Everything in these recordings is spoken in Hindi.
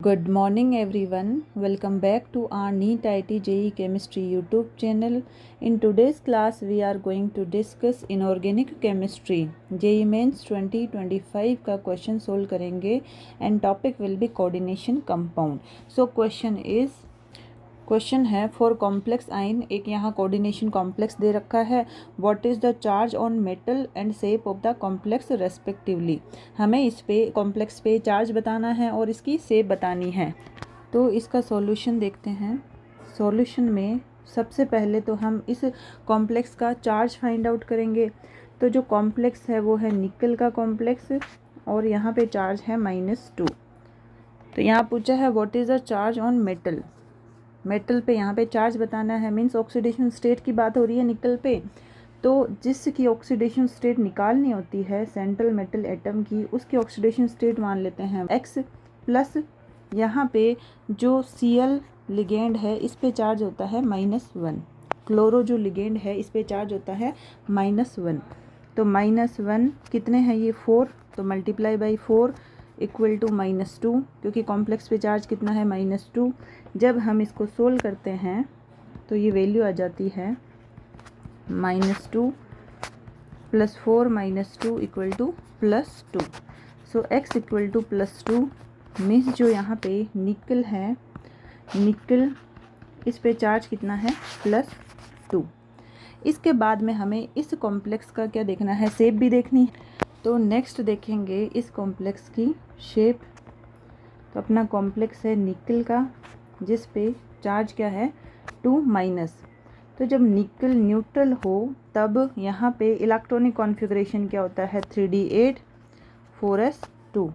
Good morning everyone. Welcome back to our NEET IT JEE Chemistry YouTube channel. In today's class we are going to discuss inorganic chemistry. JEE Mains 2025 का क्वेश्चन सोल्व करेंगे and topic will be coordination compound. So question है फॉर कॉम्प्लेक्स आइन, एक यहाँ कोऑर्डिनेशन कॉम्प्लेक्स दे रखा है. What is the charge on metal and shape of the complex respectively. हमें इस पे कॉम्प्लेक्स पे चार्ज बताना है और इसकी शेप बतानी है. तो इसका सॉल्यूशन देखते हैं. सॉल्यूशन में सबसे पहले तो हम इस कॉम्प्लेक्स का चार्ज फाइंड आउट करेंगे. तो जो कॉम्प्लेक्स है वो है निकल का कॉम्प्लेक्स और यहाँ पे चार्ज है -2. तो यहाँ पूछा है what is the charge on metal. Metal पे यहाँ पे चार्ज बताना है, मीन्स ऑक्सीडेशन स्टेट की बात हो रही है निकल पे. तो जिसकी ऑक्सीडेशन स्टेट निकालनी होती है सेंट्रल मेटल एटम की, उसकी ऑक्सीडेशन स्टेट मान लेते हैं X प्लस यहाँ पे जो Cl लिगेंड है इस पे चार्ज होता है -1. क्लोरो जो लिगेंड है इस पे चार्ज होता है -1. तो -1 कितने हैं ये 4, तो मल्टीप्लाई बाई 4 इक्वल टू -2, क्योंकि कॉम्प्लेक्स पे चार्ज कितना है -2. जब हम इसको सोल्व करते हैं तो ये वैल्यू आ जाती है -2 plus 4 -2 equal to +2. So x equal to +2 means जो यहाँ पे निकल है, निकल इस पे चार्ज कितना है +2. इसके बाद में हमें इस कॉम्प्लेक्स का क्या देखना है, शेप भी देखनी है. तो नेक्स्ट देखेंगे इस कॉम्प्लेक्स की शेप. तो अपना कॉम्प्लेक्स है निकल का जिस पे चार्ज क्या है 2-. तो जब निकल न्यूट्रल हो तब यहाँ पे इलेक्ट्रॉनिक कॉन्फ़िगरेशन क्या होता है 3d8 4s2.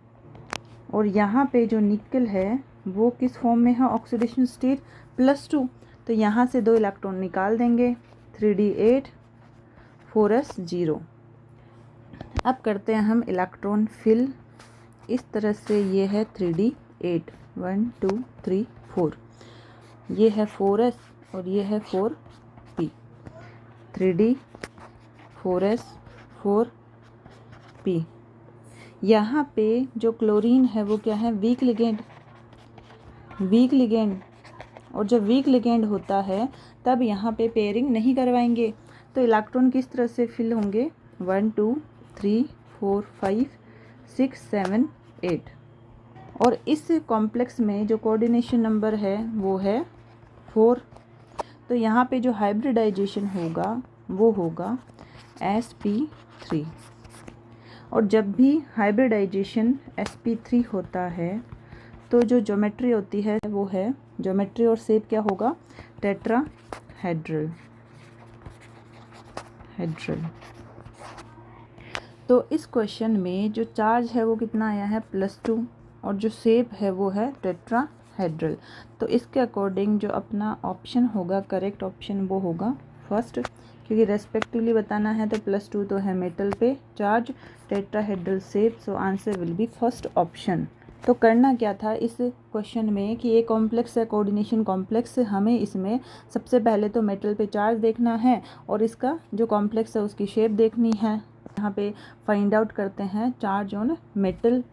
और यहाँ पे जो निकल है वो किस फॉर्म में है, ऑक्सीडेशन स्टेट +2. तो यहाँ से 2 इलेक्ट्रॉन निकाल देंगे 3d8 4s0. अब करते हैं हम इलेक्ट्रॉन फिल. इस तरह से ये है 3d8 1 2 3 4, ये है 4s और ये है 4p. 3d 4s 4p. यहाँ पे जो क्लोरीन है वो क्या है, वीक लिगेंड. वीक लिगेंड, और जब वीक लिगेंड होता है तब यहाँ पे पेयरिंग नहीं करवाएंगे. तो इलेक्ट्रॉन किस तरह से फिल होंगे 1 2 3 4 5 6 7 8. और इस कॉम्प्लेक्स में जो कोऑर्डिनेशन नंबर है वो है 4. तो यहाँ पे जो हाइब्रिडाइजेशन होगा वो होगा sp3. और जब भी हाइब्रिडाइजेशन sp3 होता है तो जो ज्योमेट्री होती है वो है, ज्योमेट्री और शेप क्या होगा टेट्राहेड्रल. तो इस क्वेश्चन में जो चार्ज है वो कितना आया है +2 और जो शेप है वो है टेट्राहेड्रल. तो इसके अकॉर्डिंग जो अपना ऑप्शन होगा, करेक्ट ऑप्शन, वो होगा फर्स्ट, क्योंकि रेस्पेक्टिवली बताना है. तो +2 तो है मेटल पे charge, tetrahedral shape, so answer will be first option. तो करना क्या था इस क्वेश्चन में कि ये कॉम्प्लेक्स है कोऑर्डिनेशन कॉम्प्लेक्स, हमें इसमें सबसे पहले तो मेटल पे चार्ज देखना है और इसका जो कॉम्प्लेक्स है उसकी शेप देखनी है. यहाँ पे फाइंड आउट करते हैं चार्ज ऑन मेटल.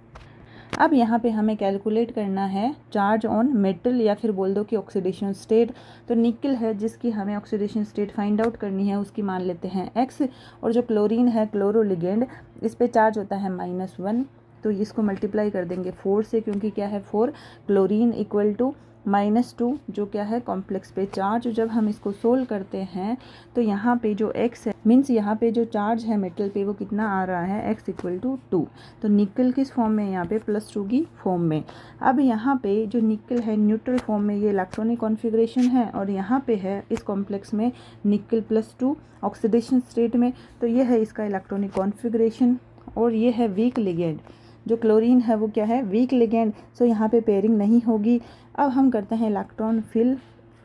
अब यहाँ पे हमें कैलकुलेट करना है चार्ज ऑन मेटल या फिर बोल दो कि ऑक्सीडेशन स्टेट. तो निकल है जिसकी हमें ऑक्सीडेशन स्टेट फाइंड आउट करनी है, उसकी मान लेते हैं x. और जो क्लोरीन है क्लोरो लिगेंड, इस पे चार्ज होता है -1. तो इसको मल्टीप्लाई कर देंगे 4 से, क्योंकि क्या है 4. क्लोरीन इक्वल टू -2 जो क्या है कॉम्प्लेक्स पे चार्ज. जब हम इसको सोल्व करते हैं तो यहाँ पे जो x है, मीन्स यहाँ पे जो चार्ज है मेटल पे वो कितना आ रहा है x इक्वल टू 2. तो निकल किस फॉर्म में, यहाँ पे +2 की फॉर्म में. अब यहाँ पे जो निकल है न्यूट्रल फॉर्म में, ये इलेक्ट्रॉनिक कॉन्फ़िगरेशन है, और यहाँ पे है इस कॉम्प्लेक्स में निकल +2 ऑक्सीडेशन स्टेट में. तो ये है इसका इलेक्ट्रॉनिक कॉन्फ़िगरेशन. और ये है वीक लिगेंड, जो क्लोरीन है वो क्या है वीक लिगेंड, सो यहाँ पे पेयरिंग नहीं होगी. अब हम करते हैं इलेक्ट्रॉन फिल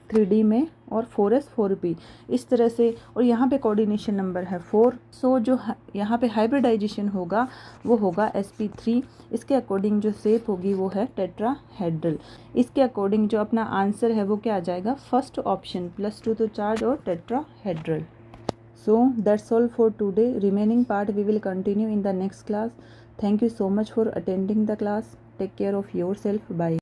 3D में और 4s 4p इस तरह से. और यहाँ पे कोऑर्डिनेशन नंबर है 4. सो जो यहाँ पे हाइब्रिडाइजेशन होगा वो होगा sp3. इसके अकॉर्डिंग जो शेप होगी वो है टेट्राहेड्रल. इसके अकॉर्डिंग जो अपना आंसर है वो क्या आ जाएगा, फर्स्ट ऑप्शन, +2 तो चार्ज और tetrahedral. So that's all for today. Remaining part we will continue in the next class. Thank you so much for attending the class. Take care of yourself. Bye.